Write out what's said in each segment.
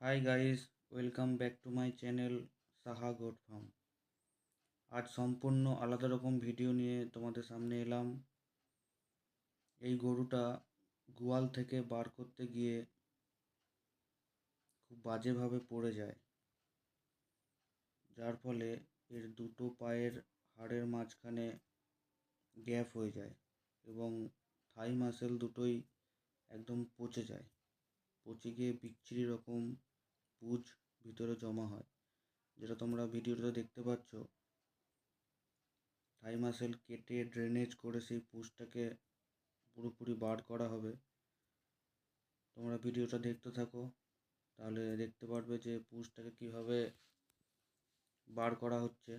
Hi guys, welcome back to my channel Saha goat farm. আজ সম্পূর্ণ আলাদা রকম ভিডিও নিয়ে তোমাদের সামনে এলাম। এই গরুটা গোয়াল থেকে বার করতে গিয়ে খুব বাজেভাবে পড়ে যায়, যার ফলে এর দুটো পায়ের হাড়ের মাঝখানে গ্যাপ হয়ে যায় এবং থাই মাসেল দুটোই একদম পচে যায়। পচে গিয়ে বিচ্ছিরি রকম পুঁজ ভিতরে জমা হয়, যেটা তোমরা ভিডিওতে দেখতে পাচ্ছ। থাই মাসেল কেটে ড্রেনেজ করে সেই পুঁজটাকে পুরোপুরি বার করা হবে। তোমরা ভিডিওটা দেখতে থাকো, তাহলে দেখতে পারবে যে পুঁজটাকে কীভাবে বার করা হচ্ছে।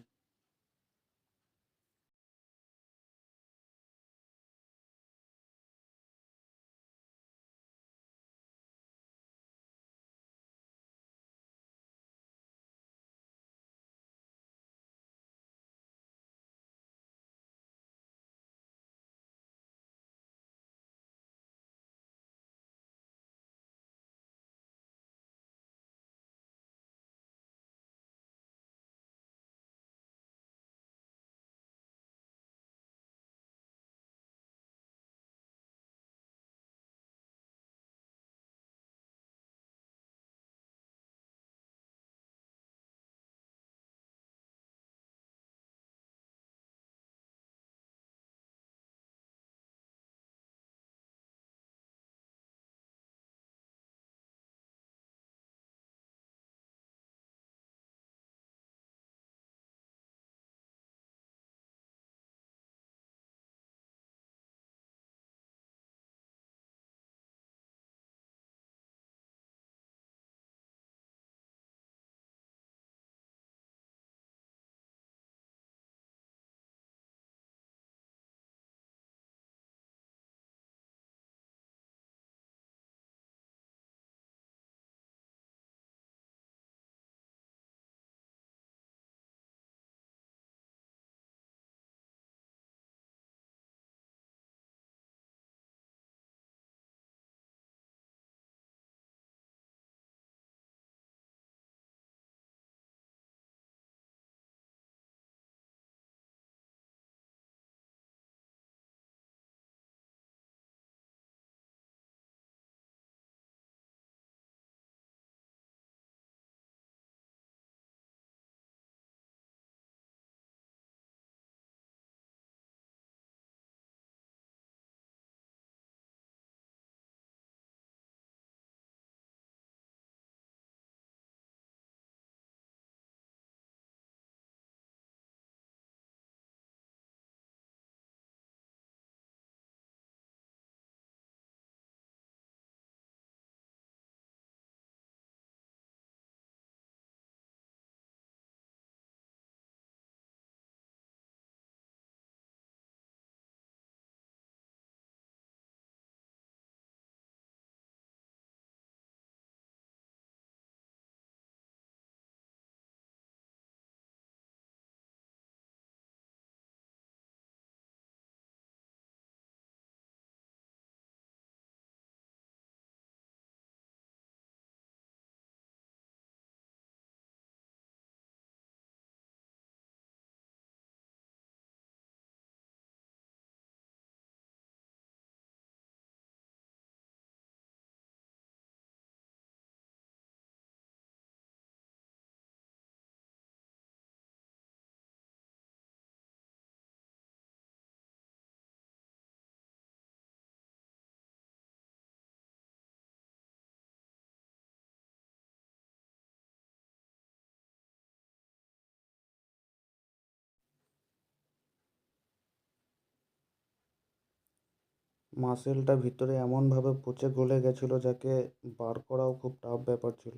মাসেলটা ভিতরে এমনভাবে পচে গলে গেছিলো, যাকে বার করাও খুব টাফ ব্যাপার ছিল।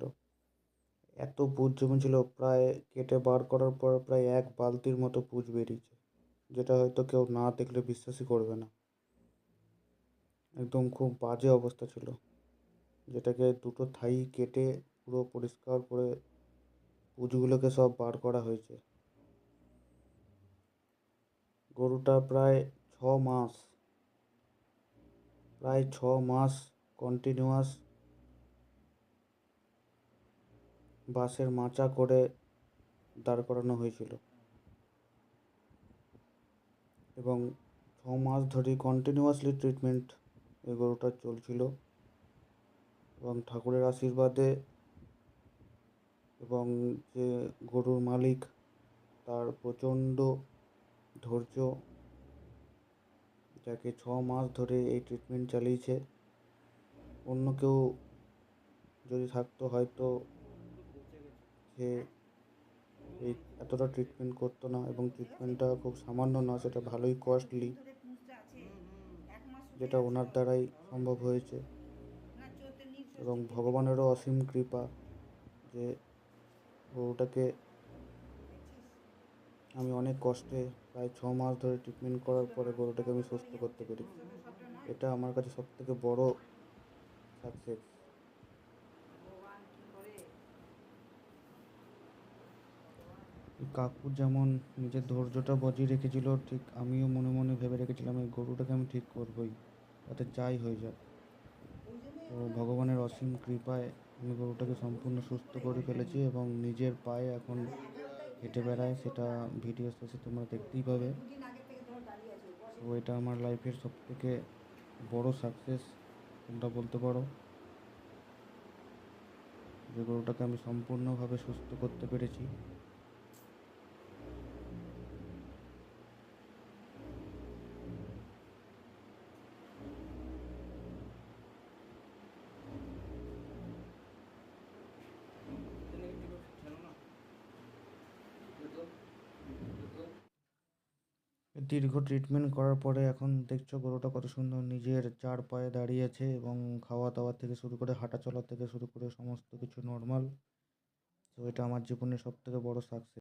এত পুঁজ জমেছিল, প্রায় কেটে বার করার পর প্রায় 1 বালতির মতো পুঁজ বেরিয়েছে, যেটা হয়তো কেউ না দেখলে বিশ্বাসই করবে না। একদম খুব বাজে অবস্থা ছিল, যেটাকে দুটো থাই কেটে পুরো পরিষ্কার করে পুঁজগুলোকে সব বার করা হয়েছে। গরুটা ছ মাস প্রায় 6 মাস কন্টিনিউয়াস বাঁশের মাচা করে দাঁড় করানো হয়েছিল এবং 6 মাস ধরে কন্টিনিউয়াসলি ট্রিটমেন্ট এই গরুটার চলছিল এবং ঠাকুরের আশীর্বাদে এবং যে গরুর মালিক তার প্রচণ্ড ধৈর্য, যাকে 6 মাস ধরে এই ট্রিটমেন্ট চালিয়েছে। অন্য কেউ যদি থাকতো হয়তো সে এই এতটা ট্রিটমেন্ট করতো না, এবং ট্রিটমেন্টটা খুব সামান্য না, সেটা ভালোই কস্টলি, যেটা ওনার দ্বারাই সম্ভব হয়েছে। এবং ভগবানেরও অসীম কৃপা যে গরুটাকে আমি অনেক কষ্টে প্রায় 6 মাস ধরে ট্রিটমেন্ট করার পরে গরুটাকে আমি সুস্থ করতে পেরেছি। এটা আমার কাছে সবথেকে বড় সাকসেস। কাকু যেমন নিজের ধৈর্যটা বজায় রেখেছিল, ঠিক আমিও মনে মনে ভেবে রেখেছিলাম এই গরুটাকে আমি ঠিক করবই, তাতে যাই হয়ে যাক। তো ভগবানের অসীম কৃপায় আমি গরুটাকে সম্পূর্ণ সুস্থ করে ফেলেছি এবং নিজের পায়ে এখন হেঁটে বেড়ায়, সেটা ভিডিও শেষে তোমরা দেখতেই পাবে। তো এটা আমার লাইফের সবথেকে বড় সাকসেস তোমরা বলতে পারো, যে গরুটাকে আমি সম্পূর্ণভাবে সুস্থ করতে পেরেছি। দীর্ঘ ট্রিটমেন্ট করার পরে এখন দেখছো গরুটা কত সুন্দর নিজের 4 পায়ে দাঁড়িয়ে আছে এবং খাওয়া দাওয়া থেকে শুরু করে হাঁটা চলা থেকে শুরু করে সমস্ত কিছু নর্মাল। তো এটা আমার জীবনের সবথেকে বড় সাকসেস।